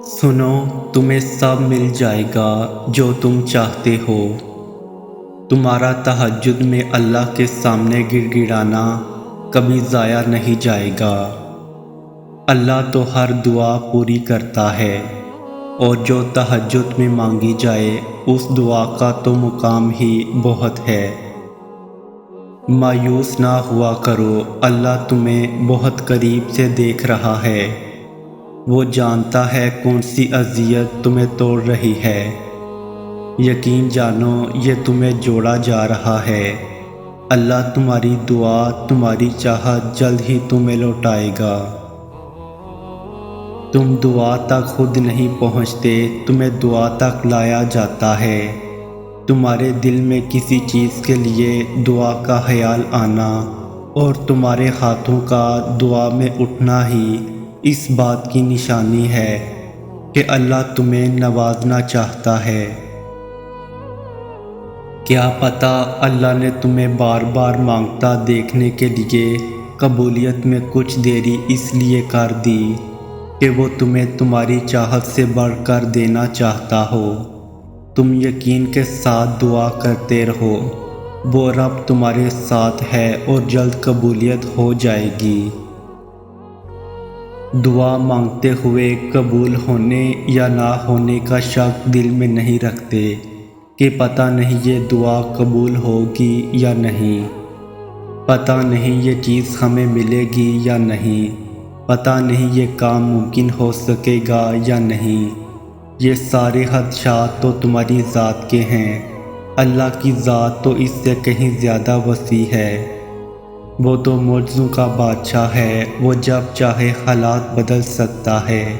سنو، تمہیں سب مل جائے گا جو تم چاہتے ہو۔ تمہارا تہجد میں اللہ کے سامنے گڑ گڑانا کبھی ضائع نہیں جائے گا۔ اللہ تو ہر دعا پوری کرتا ہے، اور جو تہجد میں مانگی جائے اس دعا کا تو مقام ہی بہت ہے۔ مایوس نہ ہوا کرو، اللہ تمہیں بہت قریب سے دیکھ رہا ہے۔ وہ جانتا ہے کون سی اذیت تمہیں توڑ رہی ہے۔ یقین جانو یہ تمہیں جوڑا جا رہا ہے۔ اللہ تمہاری دعا، تمہاری چاہت جلد ہی تمہیں لوٹائے گا۔ تم دعا تک خود نہیں پہنچتے، تمہیں دعا تک لایا جاتا ہے۔ تمہارے دل میں کسی چیز کے لیے دعا کا خیال آنا اور تمہارے ہاتھوں کا دعا میں اٹھنا ہی اس بات کی نشانی ہے کہ اللہ تمہیں نوازنا چاہتا ہے۔ کیا پتہ اللہ نے تمہیں بار بار مانگتا دیکھنے کے لیے قبولیت میں کچھ دیری اس لیے کر دی کہ وہ تمہیں تمہاری چاہت سے بڑھ کر دینا چاہتا ہو۔ تم یقین کے ساتھ دعا کرتے رہو، وہ رب تمہارے ساتھ ہے اور جلد قبولیت ہو جائے گی۔ دعا مانگتے ہوئے قبول ہونے یا نہ ہونے کا شک دل میں نہیں رکھتے کہ پتہ نہیں یہ دعا قبول ہوگی یا نہیں، پتہ نہیں یہ چیز ہمیں ملے گی یا نہیں، پتہ نہیں یہ کام ممکن ہو سکے گا یا نہیں۔ یہ سارے خدشات تو تمہاری ذات کے ہیں، اللہ کی ذات تو اس سے کہیں زیادہ وسیع ہے۔ وہ تو معجزوں کا بادشاہ ہے، وہ جب چاہے حالات بدل سکتا ہے،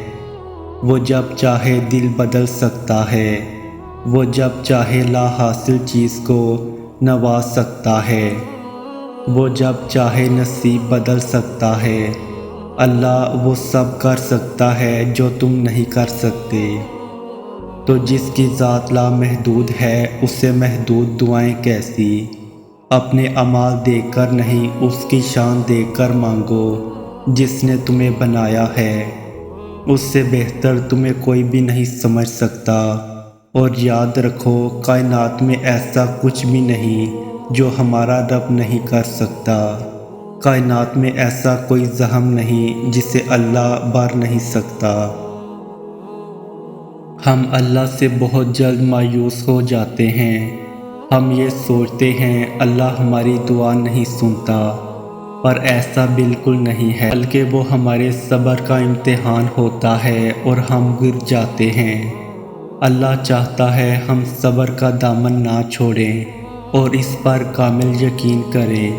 وہ جب چاہے دل بدل سکتا ہے، وہ جب چاہے لا حاصل چیز کو نواز سکتا ہے، وہ جب چاہے نصیب بدل سکتا ہے۔ اللہ وہ سب کر سکتا ہے جو تم نہیں کر سکتے۔ تو جس کی ذات لامحدود ہے اس سے محدود دعائیں کیسی؟ اپنے اعمال دیکھ کر نہیں، اس کی شان دیکھ کر مانگو جس نے تمہیں بنایا ہے۔ اس سے بہتر تمہیں کوئی بھی نہیں سمجھ سکتا۔ اور یاد رکھو کائنات میں ایسا کچھ بھی نہیں جو ہمارا رب نہیں کر سکتا۔ کائنات میں ایسا کوئی زخم نہیں جسے اللہ بھر نہیں سکتا۔ ہم اللہ سے بہت جلد مایوس ہو جاتے ہیں۔ ہم یہ سوچتے ہیں اللہ ہماری دعا نہیں سنتا، پر ایسا بالکل نہیں ہے، بلکہ وہ ہمارے صبر کا امتحان ہوتا ہے اور ہم گر جاتے ہیں۔ اللہ چاہتا ہے ہم صبر کا دامن نہ چھوڑیں اور اس پر کامل یقین کریں،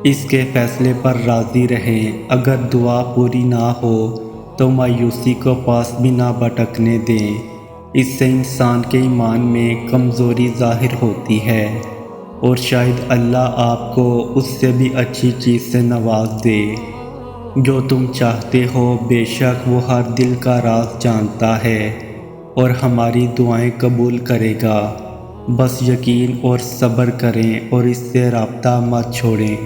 اس کے فیصلے پر راضی رہیں۔ اگر دعا پوری نہ ہو تو مایوسی کو پاس بھی نہ بھٹکنے دیں، اس سے انسان کے ایمان میں کمزوری ظاہر ہوتی ہے، اور شاید اللہ آپ کو اس سے بھی اچھی چیز سے نواز دے جو تم چاہتے ہو۔ بے شک وہ ہر دل کا راز جانتا ہے اور ہماری دعائیں قبول کرے گا۔ بس یقین اور صبر کریں اور اس سے رابطہ مت چھوڑیں۔